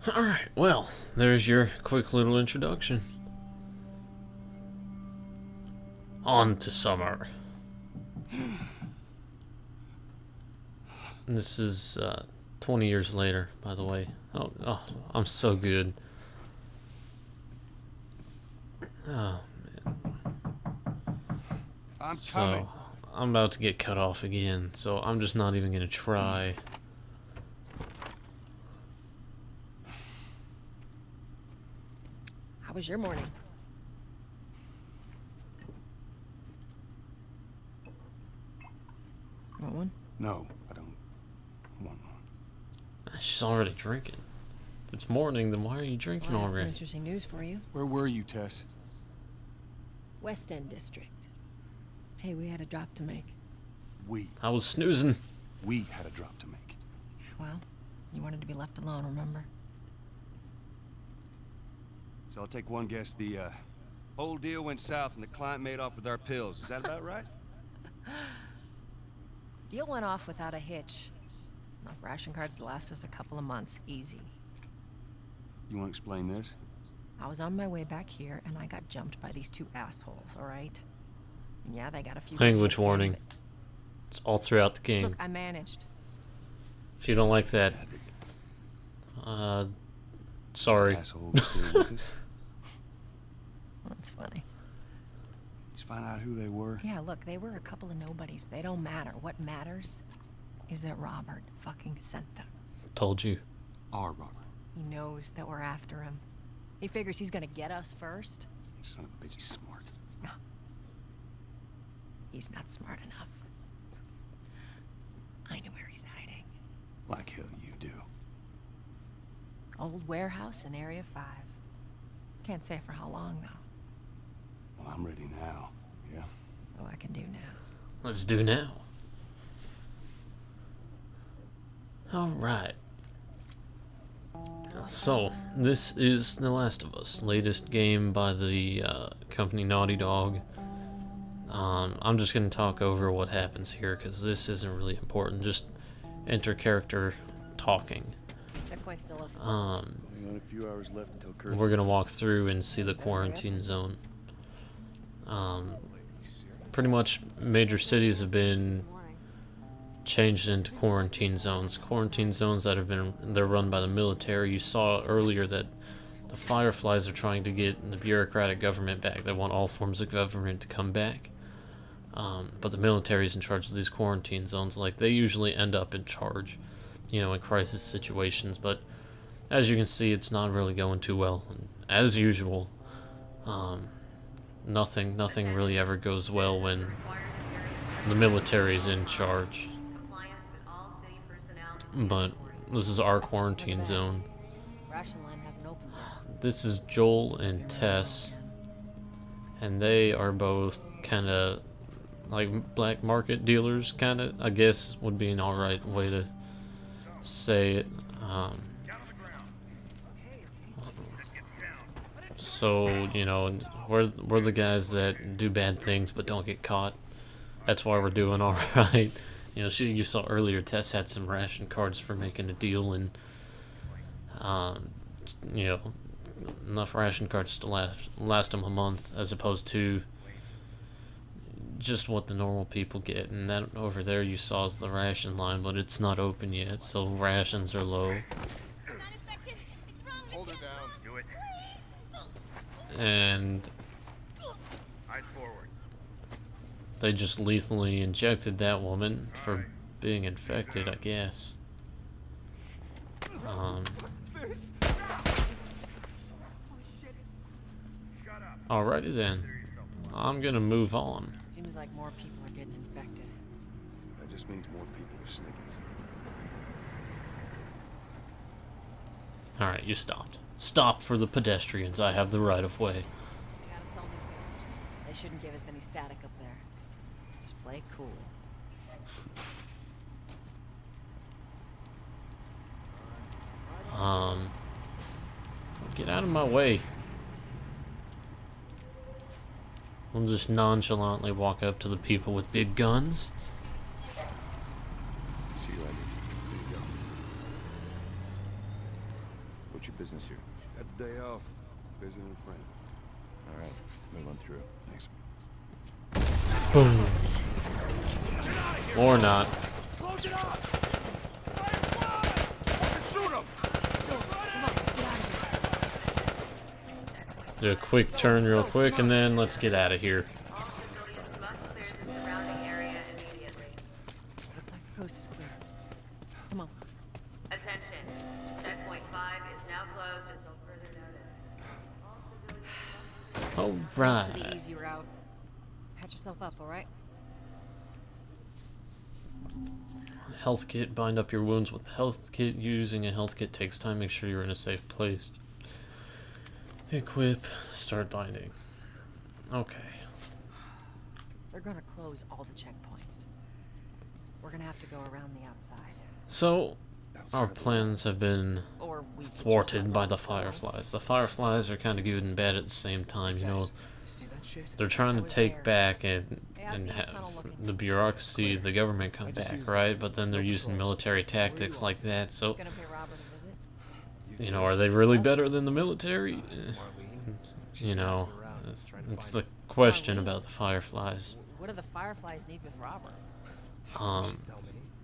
Alright, well, there's your quick little introduction. On to summer. This is 20 years later, by the way. Oh, I'm so good. Oh, I'm so I'm about to get cut off again, so I'm just not even gonna try. How was your morning? Want one? No, I don't want one. She's already drinking. If it's morning, then why are you drinking Well, I have some already? interesting news for you. Where were you, Tess? West End District. Hey, we had a drop to make. I was snoozing. We had a drop to make. Well, you wanted to be left alone, remember? So I'll take one guess. The whole deal went south and the client made off with our pills. Is that about right? Deal went off without a hitch. Enough ration cards to last us a couple of months, easy. You want to explain this? I was on my way back here, and I got jumped by these two assholes, all right? And yeah, they got a few... Language hits in, warning. but- It's all throughout the game. Look, I managed. If you don't like that, sorry. This asshole was still with us. That's funny. Just find out who they were. Yeah, look, they were a couple of nobodies. They don't matter. What matters is that Robert fucking sent them. Told you. Our Robert. He knows that we're after him. He figures he's gonna get us first. Son of a bitch, he's smart. He's not smart enough. I know where he's hiding. Like hell you do. Old warehouse in Area 5. Can't say for how long, though. Well, I'm ready now. Yeah? Oh, I can do now. Let's do now. Alright. So, this is The Last of Us, latest game by the company Naughty Dog. I'm just going to talk over what happens here, because this isn't really important, just inter-character talking. Checkpoint's still open. Only a few hours left until Kurt. We're going to walk through and see the quarantine zone. Pretty much major cities have been changed into quarantine zones. Quarantine zones that have been, they're run by the military. You saw earlier that the Fireflies are trying to get the bureaucratic government back. They want all forms of government to come back. But the military is in charge of these quarantine zones. Like, they usually end up in charge, you know, in crisis situations. But as you can see, it's not really going too well. And as usual, nothing really ever goes well when the military is in charge. But this is our quarantine zone. Ration line hasn't opened yet. This is Joel and Tess, and they are both kind of like black market dealers, kind of, I guess would be an alright way to say it. So, you know, we're the guys that do bad things but don't get caught. That's why we're doing alright. You know, you saw earlier, Tess had some ration cards for making a deal, and you know, enough ration cards to last them a month, as opposed to just what the normal people get. And that over there you saw is the ration line, but it's not open yet, so rations are low. Hold her down. Do it. And they just lethally injected that woman for being infected, I guess. Alrighty then. I'm gonna move on. Seems like more people are getting infected. That just means more people are sneaking. Alright, you stopped. Stop for the pedestrians. I have the right of way. They gotta sell new papers. They shouldn't give us any static up there. Just play cool. Get out of my way. We'll just nonchalantly walk up to the people with big guns. See you later. Here you go. Put What's your business here? Got the day off. Visiting a friend. All right, move on through. Thanks. Boom. Or not. Close it up! Shoot him! Do a quick turn real quick and then let's get out of here. All civilians must clear the surrounding area immediately. Looks like the coast is clear. Come on. Attention. Checkpoint 5 is now closed until further notice. All civilians For the Alright. easy route. Patch yourself up, all right? Health kit, bind up your wounds with a health kit. Using a health kit takes time. Make sure you're in a safe place. Equip, start binding. Okay. They're gonna close all the checkpoints. We're gonna have to go around the outside. So, our plans have been Or we could just thwarted run by off the road. Fireflies. The Fireflies are kind of good and bad at the same time, you know. See that shit? They're trying to was take there. back and how's the east have tunnel looking? the bureaucracy, the government come back, right? But then they're using military tactics like that, so, Gonna pay Robert a visit? you know, are they really better than the military? You know, it's the question about the Fireflies. What do the Fireflies need with Robert? Um,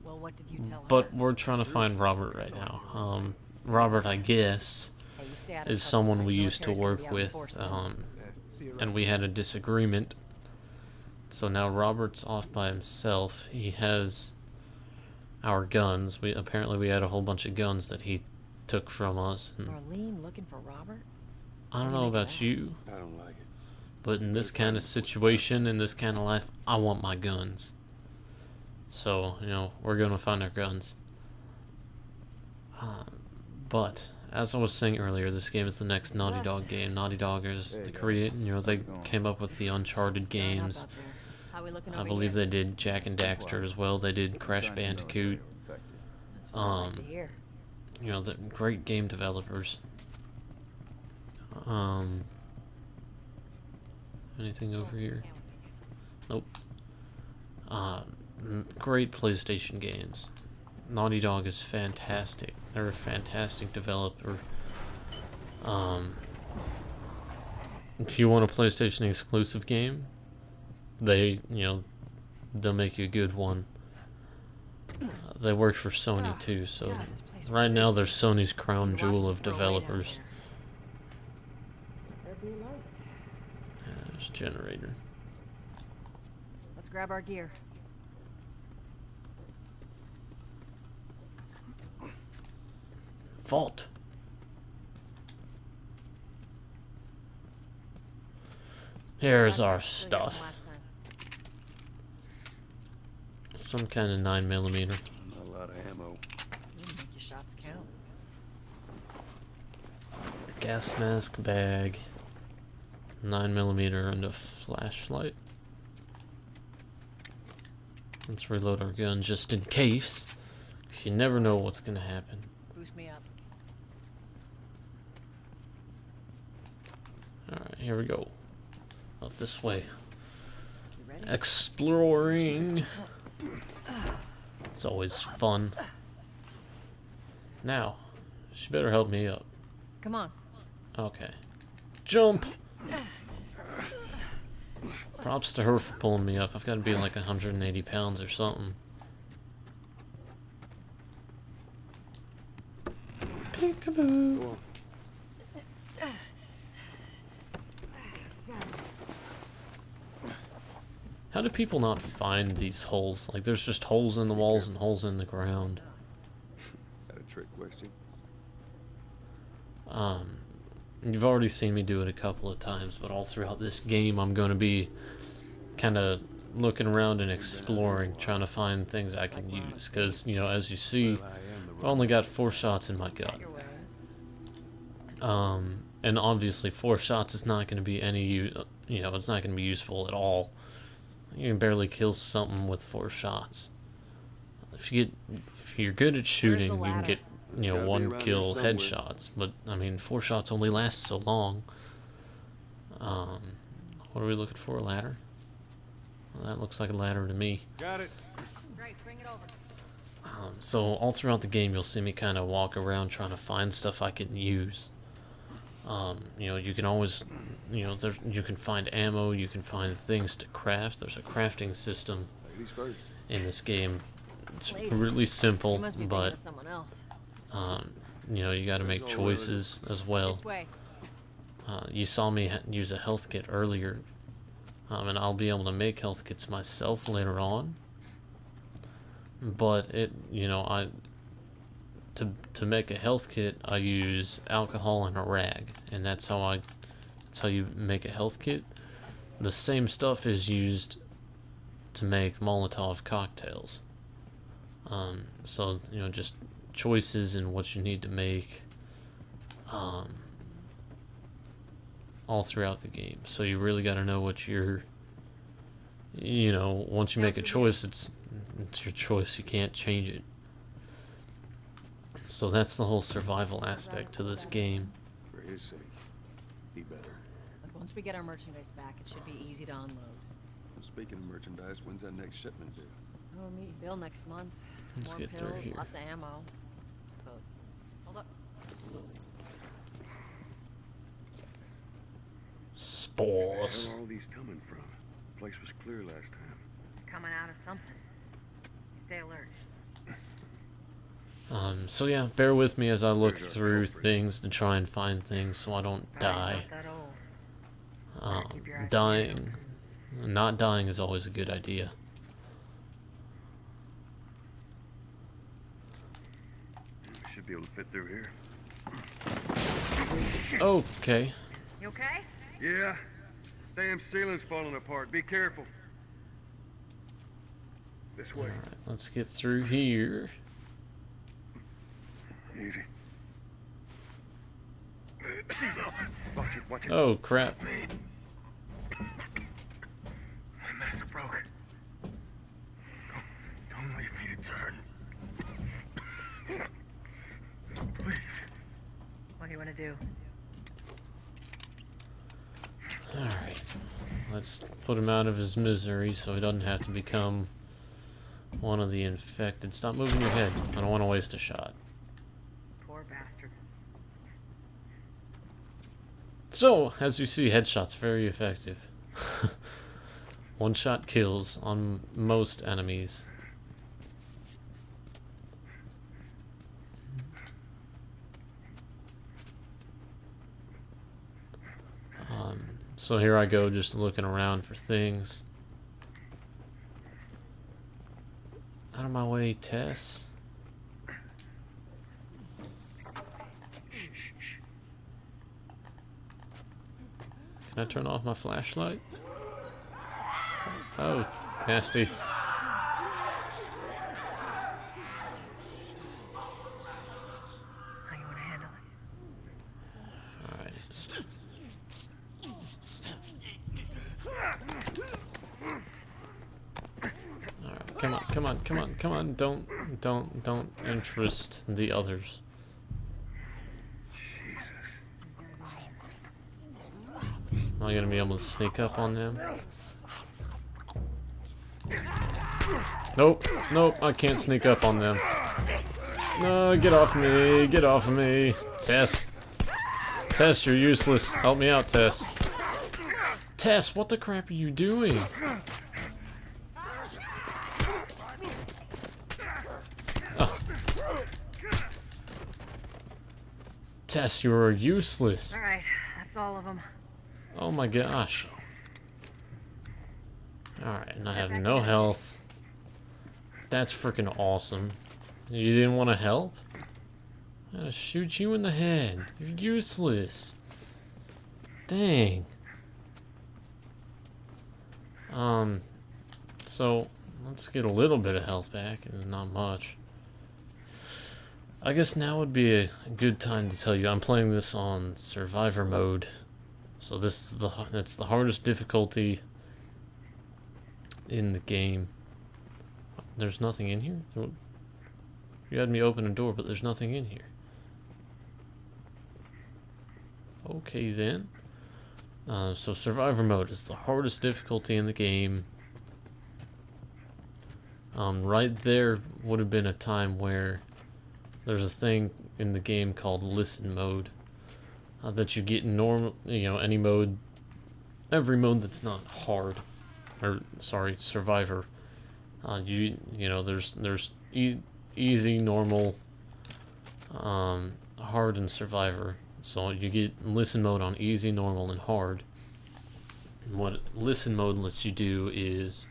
Well, what did you tell her? but we're trying to find Robert right now. Robert, I guess, Hey, you stay out of is trouble. someone The we used to military's gonna work be out in with, force soon. and we had a disagreement. So now Robert's off by himself. He has our guns. Apparently we had a whole bunch of guns that he took from us. And Marlene looking for Robert? I don't What do you know make of about that? you, I don't like it. but in this kind of situation, in this kind of life, I want my guns. So, you know, we're gonna find our guns. But as I was saying earlier, this game is the next Naughty Dog game. Naughty Dog is the create. You know, they came up with the Uncharted Stirring up games. out there. How we looking I over believe here? they did Jack and Daxter as well. They did Crash Bandicoot. That's what I like to hear. You know, the great game developers. Anything over here? Nope. Great PlayStation games. Naughty Dog is fantastic. They're a fantastic developer. If you want a PlayStation exclusive game, they'll make you a good one. They work for Sony too, so God, this place right now they're reeks. Sony's crown You're jewel watching of me throw away down developers. there. There'd be light. There's a generator. Let's grab our gear. Vault. Here's our Still got one stuff. last time. Some kind of 9mm. Not a lot of ammo. You make your shots count. Gas mask bag. 9mm and a flashlight. Let's reload our gun just in case. 'Cause you never know what's gonna happen. Boost me up. Alright, here we go. Up this way. You ready? Exploring. It's always fun. Now, she better help me up. Come on. Okay. Jump! Props to her for pulling me up. I've got to be like 180 pounds or something. Peekaboo! Go on. How do people not find these holes? Like, there's just holes in the walls and holes in the ground. Got a trick question? You've already seen me do it a couple of times, but all throughout this game I'm going to be kind of looking around and exploring, trying to find things I can use. Because, you know, as you see, Well, I am the I only got 4 shots in my gun. Your ways. And obviously 4 shots is not going to be it's not going to be useful at all. You can barely kill something with 4 shots. If you're good at shooting, you can ladder? get, It's gotta be 1 around kill here somewhere. headshots. But, I mean, 4 shots only last so long. What are we looking for? A ladder? Well, that looks like a ladder to me. Got it. Great, bring it over. So all throughout the game, you'll see me kind of walk around trying to find stuff I can use. You know, you can always, you know, you can find ammo, you can find things to craft. There's a crafting system Ladies first. in this game. It's Ladies. really simple, You must be thinking but of someone else. you know, you got to make choices as well. This way. You saw me use a health kit earlier, and I'll be able to make health kits myself later on. But you know, to make a health kit, I use alcohol and a rag, and that's how you make a health kit. The same stuff is used to make Molotov cocktails. So you know, just choices in what you need to make. All throughout the game, so you really got to know what you're, you know, once you make a choice, it's your choice, you can't change it. So that's the whole survival aspect to this game. For his sake, he better. Look, once we get our merchandise back, it should be easy to unload. Well, speaking of merchandise, when's that next shipment due? We'll meet Bill next month. Let's More get through pills, here. lots of ammo. Suppose. Hold up. Spores. Where are all these coming from? The place was clear last time. Coming out of something. Stay alert. So yeah, bear with me as I look Where's our through culprit? things to try and find things so I don't die. Not that old. Keep your eyes Dying, not dying is always a good idea. We should be able to fit through here. Okay. You okay? Yeah. Damn ceiling's falling apart. Be careful. This way. Alright, let's get through here. Easy. Watch it, watch it. Oh crap. My mask broke. Don't leave me to turn. Please. What do you want to do? Alright. Let's put him out of his misery so he doesn't have to become one of the infected. Stop moving your head. I don't want to waste a shot. Poor bastard. So, as you see, headshots very effective. One shot kills on most enemies. So here I go, just looking around for things. Out of my way, Tess. Can I turn off my flashlight? Oh, nasty. How you want to handle it? Alright. Alright, come on, come on, come on, come on. Don't interest the others. Am I gonna be able to sneak up on them? Nope, nope, I can't sneak up on them. No, get off me, get off of me. Tess. Tess, you're useless. Help me out, Tess. Tess, what the crap are you doing? Oh. Tess, you are useless. All right, that's all of them. Oh my gosh. Alright, and I have no health. That's freaking awesome. You didn't want to help? I'm gonna shoot you in the head. You're useless. Dang. So let's get a little bit of health back, and not much. I guess now would be a good time to tell you I'm playing this on survivor mode. So this is it's the hardest difficulty in the game. There's nothing in here? You had me open a door, but there's nothing in here. Okay then. So survivor mode is the hardest difficulty in the game. Right there would have been a time where there's a thing in the game called listen mode that you get in normal, any mode, every mode that's not hard, or sorry, survivor. There's easy, normal, hard, and survivor. So you get listen mode on easy, normal, and hard. And what listen mode lets you do is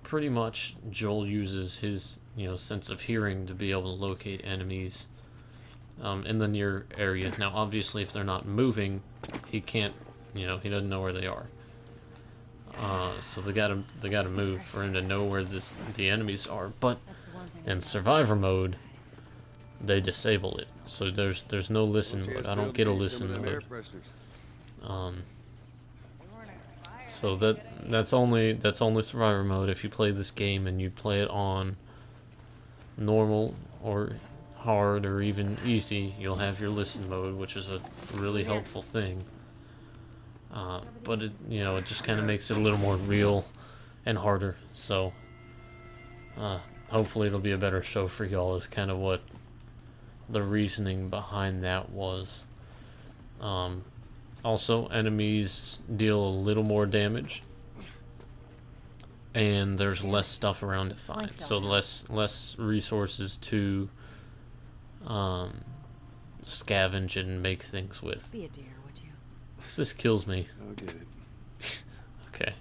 pretty much Joel uses his sense of hearing to be able to locate enemies in the near area. Now obviously if they're not moving, he can't, he doesn't know where they are. So they gotta move for him to know where the enemies are. But in survivor mode, they disable it, so there's no listen mode. I don't get a listen mode. So that's only survivor mode. If you play this game and you play it on normal or hard or even easy, you'll have your listen mode, which is a really helpful thing. But it just kind of makes it a little more real and harder. So hopefully it'll be a better show for y'all. Is kind of what the reasoning behind that was. Also, enemies deal a little more damage, and there's less stuff around to find, so less resources to scavenge and make things with. Be a dear, would you? If this kills me, I'll get it. okay.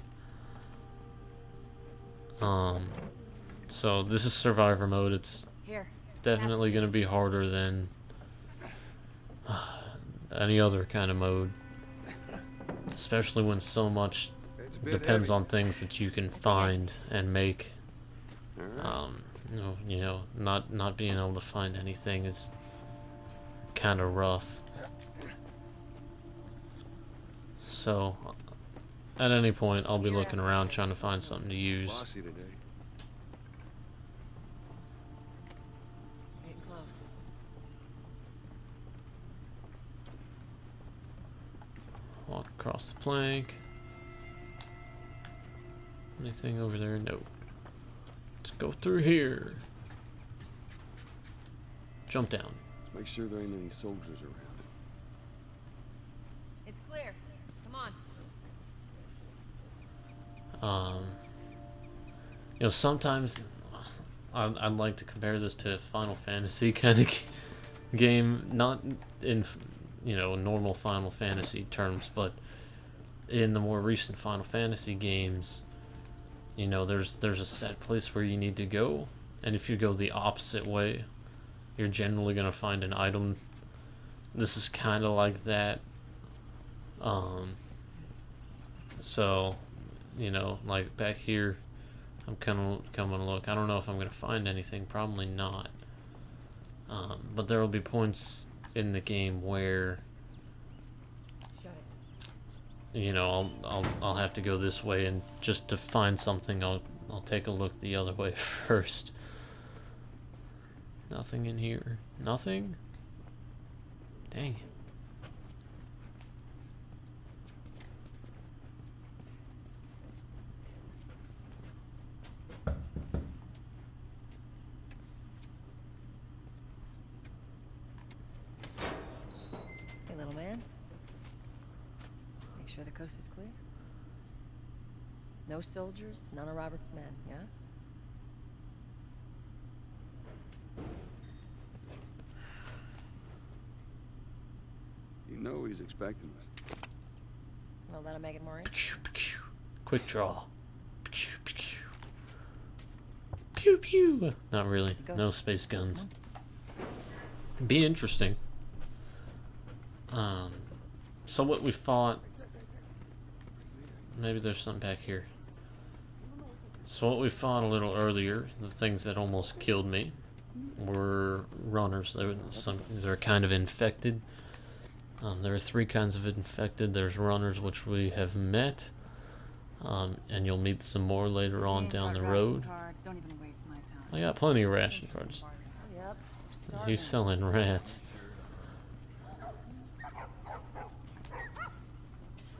So this is survivor mode. It's Here. definitely going to be harder than any other kind of mode, especially when so much It's a bit depends heavy. on things that you can find and make. All right. Not being able to find anything is kind of rough. So at any point I'll be looking around trying to find something to use. Bossy today. Getting close. Walk across the plank. Anything over there? Nope. Let's go through here. Jump down. Make sure there ain't any soldiers around. It's clear. Come on. Sometimes I'd like to compare this to Final Fantasy kind of game, not in normal Final Fantasy terms, but in the more recent Final Fantasy games, there's a set place where you need to go, and if you go the opposite way, you're generally gonna find an item. This is kind of like that. So, like back here, I'm kind of coming to look. I don't know if I'm gonna find anything. Probably not. But there will be points in the game where I'll have to go this way, and just to find something I'll take a look the other way first. Nothing in here. Nothing? Dang it. Hey, little man. Make sure the coast is clear. No soldiers, none of Robert's men, yeah? You know he's expecting us. Well, that'll make it more interesting. Quick draw. Pew pew. Not really. No space guns. Be interesting. So what we fought. Maybe there's something back here. So what we fought a little earlier, the things that almost killed me, were runners. They're kind of infected. There are 3 kinds of infected. There's runners, which we have met, and you'll meet some more later on down the road. Don't even waste my time. I got plenty of ration cards. Yep. He's selling rats.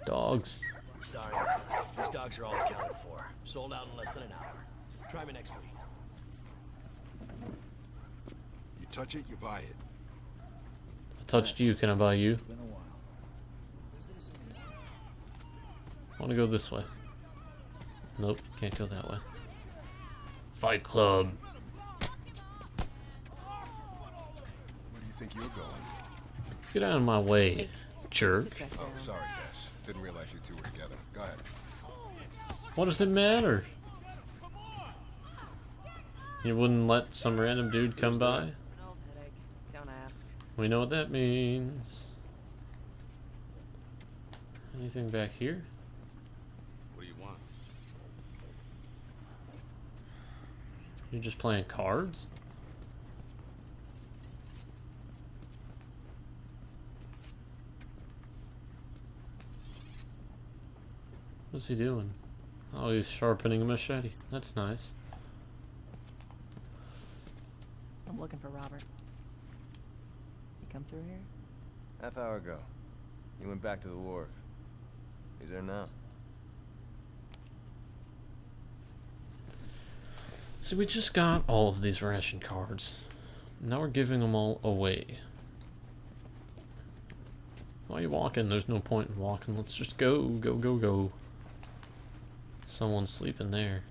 Dogs. Sorry, these dogs are all accounted for. Sold out in less than an hour. Try me next week. touch it, you buy it. I touched you, can I buy you? Been a while. I want to go this way. Nope, can't go that way. Fight Club. Where do you think you're going? Get out of my way, jerk. Sit back Oh, down. sorry, Bess. Didn't realize you two were together. Go ahead. What does it matter? You wouldn't let some random dude come by? An old headache. Don't ask. We know what that means. Anything back here? What do you want? You're just playing cards? What's he doing? Oh, he's sharpening a machete. That's nice. I'm looking for Robert. You come through here? Half hour ago. He went back to the wharf. He's there now. See, we just got all of these ration cards. Now we're giving them all away. Why are you walking? There's no point in walking. Let's just go, go, go, go. Someone's sleeping there.